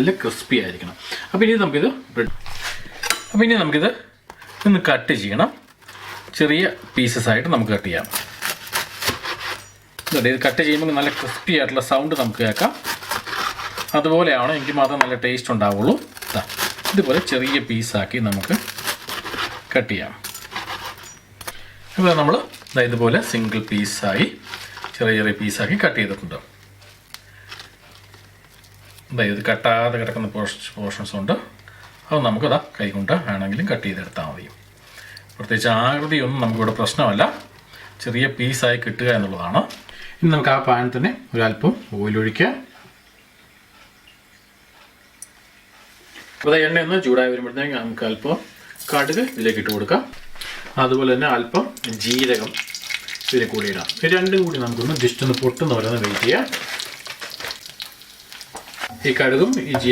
നല്ല ക്രിസ്പി ആയിരിക്കണം. അപ്പോൾ ഇനി നമുക്കിത് ഒന്ന് കട്ട് ചെയ്യണം. ചെറിയ പീസസ് ആയിട്ട് നമുക്ക് കട്ട് ചെയ്യാം. ഇത് കട്ട് ചെയ്യുമ്പോൾ നല്ല ക്രിസ്പി ആയിട്ടുള്ള സൗണ്ട് നമുക്ക് കേൾക്കാം. അതുപോലെയാണ് എനിക്ക് മാത്രം നല്ല ടേസ്റ്റ് ഉണ്ടാവുള്ളൂ. ഇതുപോലെ ചെറിയ പീസാക്കി നമുക്ക് കട്ട് ചെയ്യാം. അപ്പോൾ നമ്മൾ ഇതുപോലെ സിംഗിൾ പീസായി ചെറിയ പീസാക്കി കട്ട് ചെയ്തിട്ടുണ്ട്. ഇത് കട്ടാതെ കിടക്കുന്ന പോർഷൻസ് ഉണ്ട്. അത് നമുക്കതാ കൈകൊണ്ട് വേണമെങ്കിലും കട്ട് ചെയ്തെടുത്താൽ മതി. പ്രത്യേകിച്ച് ആകൃതിയൊന്നും നമുക്കിവിടെ പ്രശ്നമല്ല, ചെറിയ പീസായി കിട്ടുക എന്നുള്ളതാണ്. ഇനി നമുക്ക് ആ പാനിൽ തന്നെ ഒരല്പം ഓയിലൊഴിക്കുക. അപ്പോൾ എണ്ണ ഒന്ന് ചൂടായി വരുമ്പോഴത്തേക്ക് നമുക്ക് അല്പം കടുക് ഇതിലേക്ക് ഇട്ട് കൊടുക്കാം. അതുപോലെ തന്നെ അല്പം ജീരകം ഇതിൽ കൂടി ഇടാം. ഇത് രണ്ടും കൂടി നമുക്കൊന്ന് ജസ്റ്റ് ഒന്ന് പൊട്ടുന്ന പോലെ ഒന്ന് വെയിറ്റ് ചെയ്യാം. ഈ കടുകും ഈ